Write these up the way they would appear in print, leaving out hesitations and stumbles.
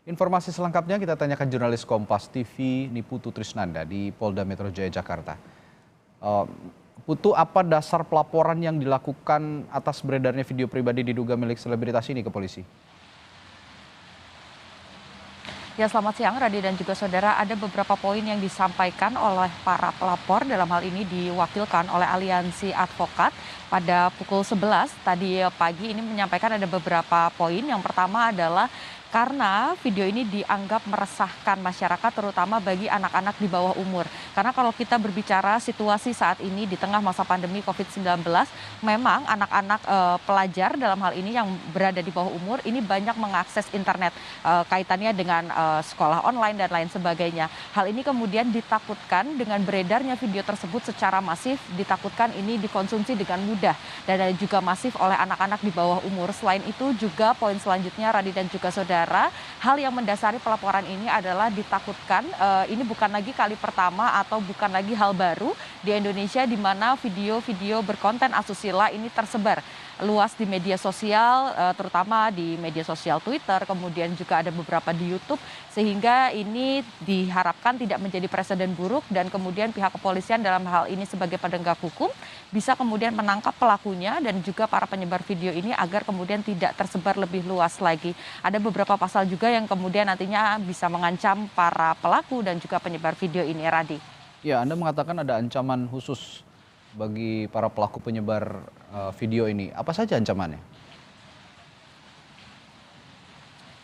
Informasi selengkapnya kita tanyakan jurnalis Kompas TV Niputu Trisnanda di Polda Metro Jaya, Jakarta. Eh, Putu, apa dasar pelaporan yang dilakukan atas beredarnya video pribadi diduga milik selebritas ini ke polisi? Ya, selamat siang Radi dan juga saudara. Ada beberapa poin yang disampaikan oleh para pelapor, dalam hal ini diwakilkan oleh Aliansi Advokat pada pukul 11 tadi pagi ini menyampaikan ada beberapa poin. Yang pertama adalah karena video ini dianggap meresahkan masyarakat, terutama bagi anak-anak di bawah umur. Karena kalau kita berbicara situasi saat ini di tengah masa pandemi COVID-19, memang anak-anak pelajar dalam hal ini yang berada di bawah umur ini banyak mengakses internet, kaitannya dengan sekolah online dan lain sebagainya. Hal ini kemudian ditakutkan dengan beredarnya video tersebut secara masif, ditakutkan ini dikonsumsi dengan mudah dan juga masif oleh anak-anak di bawah umur. Selain itu juga poin selanjutnya, Radi dan juga saudara, hal yang mendasari pelaporan ini adalah ditakutkan ini bukan lagi kali pertama atau bukan lagi hal baru di Indonesia di mana video-video berkonten asusila ini tersebar luas di media sosial, terutama di media sosial Twitter, kemudian juga ada beberapa di YouTube, sehingga ini diharapkan tidak menjadi presiden buruk dan kemudian pihak kepolisian dalam hal ini sebagai penegak hukum bisa kemudian menangkap pelakunya dan juga para penyebar video ini agar kemudian tidak tersebar lebih luas lagi. Ada beberapa pasal juga yang kemudian nantinya bisa mengancam para pelaku dan juga penyebar video ini, Radi. Ya, Anda mengatakan ada ancaman khusus bagi para pelaku penyebar video ini. Apa saja ancamannya?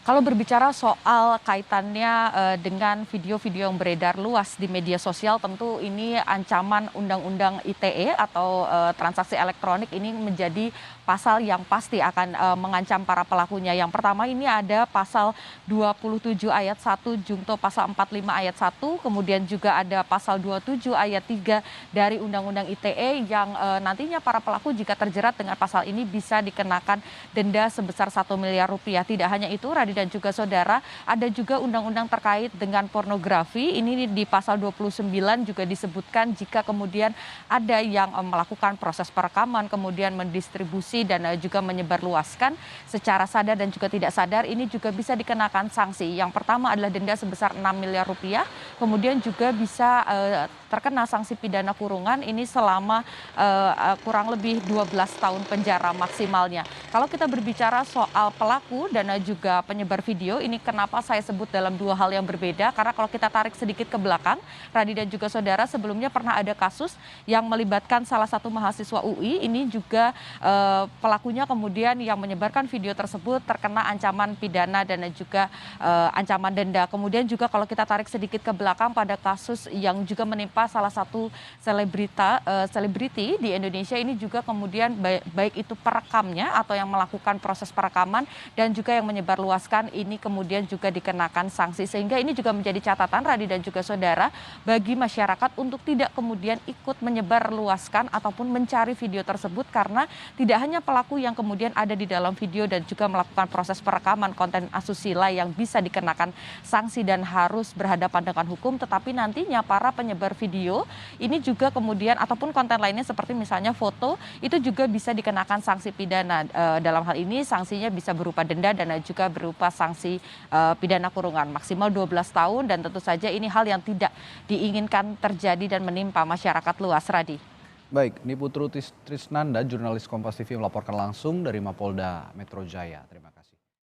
Kalau berbicara soal kaitannya dengan video-video yang beredar luas di media sosial, tentu ini ancaman Undang-Undang ITE atau transaksi elektronik ini menjadi pasal yang pasti akan mengancam para pelakunya. Yang pertama ini ada pasal 27 ayat 1 Jungto pasal 45 ayat 1, kemudian juga ada pasal 27 ayat 3 dari Undang-Undang ITE yang nantinya para pelaku jika terjerat dengan pasal ini bisa dikenakan denda sebesar 1 miliar rupiah. Tidak hanya itu, Radi dan juga saudara, ada juga undang-undang terkait dengan pornografi. Ini di pasal 29 juga disebutkan jika kemudian ada yang melakukan proses perekaman, kemudian mendistribusi dan juga menyebarluaskan secara sadar dan juga tidak sadar, ini juga bisa dikenakan sanksi. Yang pertama adalah denda sebesar 6 miliar rupiah, kemudian juga bisa terkena sanksi pidana kurungan ini selama kurang lebih 12 tahun penjara maksimalnya. Kalau kita berbicara soal pelaku dan juga penyebar video, ini kenapa saya sebut dalam dua hal yang berbeda, karena kalau kita tarik sedikit ke belakang, Radi dan juga saudara, sebelumnya pernah ada kasus yang melibatkan salah satu mahasiswa UI, ini juga pelakunya kemudian yang menyebarkan video tersebut terkena ancaman pidana dan juga ancaman denda. Kemudian juga kalau kita tarik sedikit ke belakang pada kasus yang juga menimpa salah satu selebriti di Indonesia, ini juga kemudian baik itu perekamnya atau yang melakukan proses perekaman dan juga yang menyebarluaskan ini kemudian juga dikenakan sanksi, sehingga ini juga menjadi catatan, Radi dan juga saudara, bagi masyarakat untuk tidak kemudian ikut menyebarluaskan ataupun mencari video tersebut, karena tidak hanya pelaku yang kemudian ada di dalam video dan juga melakukan proses perekaman konten asusila yang bisa dikenakan sanksi dan harus berhadapan dengan hukum, tetapi nantinya para penyebar video ini juga kemudian ataupun konten lainnya seperti misalnya foto itu juga bisa dikenakan sanksi pidana. Dalam hal ini sanksinya bisa berupa denda dan juga berupa sanksi pidana kurungan maksimal 12 tahun, dan tentu saja ini hal yang tidak diinginkan terjadi dan menimpa masyarakat luas, Radi. Baik, Niputu Trisnanda, jurnalis Kompas TV melaporkan langsung dari Mapolda Metro Jaya. Terima kasih.